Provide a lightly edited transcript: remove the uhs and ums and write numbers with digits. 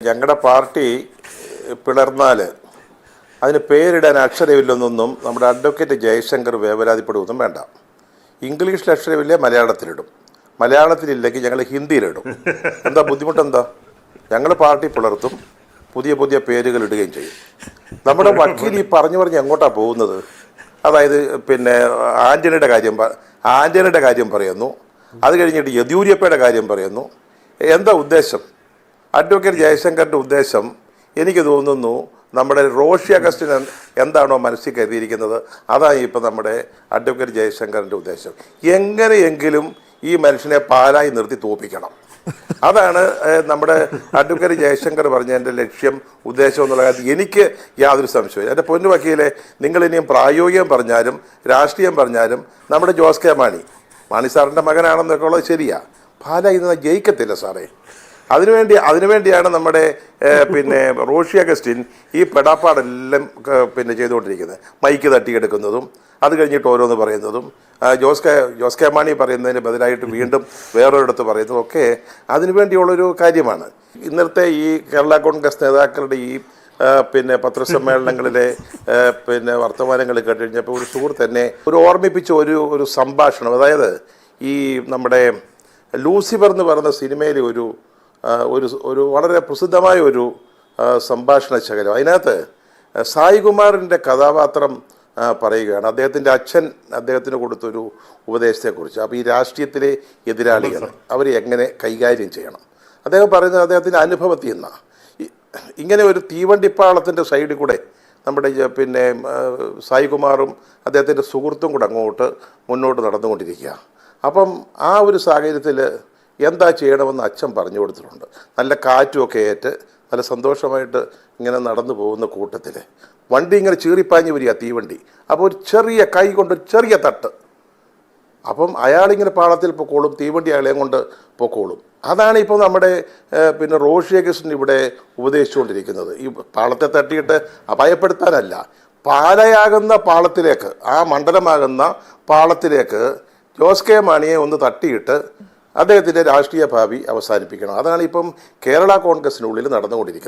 ഞങ്ങളുടെ പാർട്ടി പിളർന്നാൽ അതിന് പേരിടാൻ അക്ഷരമില്ലെന്നൊന്നും നമ്മുടെ അഡ്വക്കേറ്റ് ജയശങ്കർ വേവലാതിപ്പെടുകയൊന്നും വേണ്ട. ഇംഗ്ലീഷിൽ അക്ഷരമില്ല, മലയാളത്തിലിടും. മലയാളത്തിലില്ലെങ്കിൽ ഞങ്ങൾ ഹിന്ദിയിലിടും. എന്താ ബുദ്ധിമുട്ടെന്താ? ഞങ്ങൾ പാർട്ടി പിളർത്തും, പുതിയ പുതിയ പേരുകൾ ഇടുകയും ചെയ്യും. നമ്മുടെ വക്കീൽ ഈ പറഞ്ഞ് എങ്ങോട്ടാണ് പോകുന്നത്? അതായത് ആൻ്റണിയുടെ കാര്യം പറയുന്നു, അത് കഴിഞ്ഞിട്ട് യെദ്യൂരപ്പയുടെ കാര്യം പറയുന്നു. എന്താ ഉദ്ദേശം? അഡ്വക്കേറ്റ് ജയശങ്കറിൻ്റെ ഉദ്ദേശം എനിക്ക് തോന്നുന്നു നമ്മുടെ റോഷി അഗസ്റ്റിൻ എന്താണോ മനസ്സിൽ കരുതിയിരിക്കുന്നത് അതാണ് ഇപ്പം നമ്മുടെ അഡ്വക്കേറ്റ് ജയശങ്കറിൻ്റെ ഉദ്ദേശം. എങ്ങനെയെങ്കിലും ഈ മനുഷ്യനെ പാലായി നിർത്തി തോപ്പിക്കണം. അതാണ് നമ്മുടെ അഡ്വക്കേറ്റ് ജയശങ്കർ പറഞ്ഞതിൻ്റെ ലക്ഷ്യം, ഉദ്ദേശം എന്നുള്ള കാര്യത്തിൽ എനിക്ക് യാതൊരു സംശയവും. എൻ്റെ പൊന്നു വക്കീലെ, നിങ്ങളിനിയും പ്രായോഗികം പറഞ്ഞാലും രാഷ്ട്രീയം പറഞ്ഞാലും നമ്മുടെ ജോസ് കെ മാണി സാറിൻ്റെ മകനാണെന്നൊക്കെ ഉള്ളത് ശരിയാ. പാലായി നിന്ന് ജയിക്കത്തില്ല സാറേ. അതിനുവേണ്ടിയാണ് നമ്മുടെ റോഷി അഗസ്റ്റിൻ ഈ പെടാപ്പാടെല്ലാം ചെയ്തുകൊണ്ടിരിക്കുന്നത്. മൈക്ക് തട്ടിയെടുക്കുന്നതും അത് കഴിഞ്ഞിട്ട് ഓരോന്ന് പറയുന്നതും ജോസ് കെ മാണി പറയുന്നതിന് ബദലായിട്ട് വീണ്ടും വേറൊരിടത്ത് പറയുന്നതും ഒക്കെ അതിനുവേണ്ടിയുള്ളൊരു കാര്യമാണ്. ഇന്നത്തെ ഈ കേരള കോൺഗ്രസ് നേതാക്കളുടെ ഈ പത്രസമ്മേളനങ്ങളിലെ വർത്തമാനങ്ങൾ കേട്ട് കഴിഞ്ഞപ്പോൾ ഒരു സുഹൃത്ത് തന്നെ ഓർമ്മിപ്പിച്ച ഒരു സംഭാഷണം, അതായത് ഈ നമ്മുടെ ലൂസിഫർ എന്ന് പറയുന്ന സിനിമയിലെ ഒരു വളരെ പ്രസിദ്ധമായ ഒരു സംഭാഷണ ശകലം. അതിനകത്ത് സായികുമാറിൻ്റെ കഥാപാത്രം പറയുകയാണ് അദ്ദേഹത്തിൻ്റെ അച്ഛൻ അദ്ദേഹത്തിന് കൊടുത്തൊരു ഉപദേശത്തെക്കുറിച്ച്. അപ്പോൾ ഈ രാഷ്ട്രീയത്തിലെ എതിരാളികൾ അവരെ എങ്ങനെ കൈകാര്യം ചെയ്യണം അദ്ദേഹം പറയുന്നത് അദ്ദേഹത്തിൻ്റെ അനുഭവത്തിൽ നിന്നാണ്. ഇങ്ങനെ ഒരു തീവണ്ടിപ്പാളത്തിൻ്റെ സൈഡിൽ കൂടെ നമ്മുടെ സായികുമാറും അദ്ദേഹത്തിൻ്റെ സുഹൃത്തും കൂടെ മുന്നോട്ട് നടന്നുകൊണ്ടിരിക്കുക. അപ്പം ആ ഒരു സാഹചര്യത്തിൽ എന്താ ചെയ്യണമെന്ന് അച്ഛൻ പറഞ്ഞു കൊടുത്തിട്ടുണ്ട്. നല്ല കാറ്റുമൊക്കെ ഏറ്റ് നല്ല സന്തോഷമായിട്ട് ഇങ്ങനെ നടന്നു പോകുന്ന കൂട്ടത്തിൽ വണ്ടി ഇങ്ങനെ ചീറിപ്പാഞ്ഞ് വരിക, തീവണ്ടി. അപ്പോൾ ഒരു ചെറിയ കൈ കൊണ്ട് ചെറിയ തട്ട്, അപ്പം അയാളിങ്ങനെ പാളത്തിൽ പൊക്കോളും, തീവണ്ടി അയാളെയും കൊണ്ട് പൊക്കോളും. അതാണ് ഇപ്പോൾ നമ്മുടെ റോഷി അഗസ്റ്റിൻ ഇവിടെ ഉപദേശിച്ചുകൊണ്ടിരിക്കുന്നത്. ഈ പാളത്തെ തട്ടിയിട്ട് അപായപ്പെടുത്താനല്ല, പാലയാകുന്ന പാളത്തിലേക്ക്, ആ മണ്ഡലമാകുന്ന പാളത്തിലേക്ക് ജോസ് കെ മാണിയെ ഒന്ന് തട്ടിയിട്ട് അദ്ദേഹത്തിൻ്റെ രാഷ്ട്രീയ ഭാവി അവസാനിപ്പിക്കണം. അതാണ് ഇപ്പം കേരള കോൺഗ്രസിനുള്ളിൽ നടന്നുകൊണ്ടിരിക്കുന്നത്.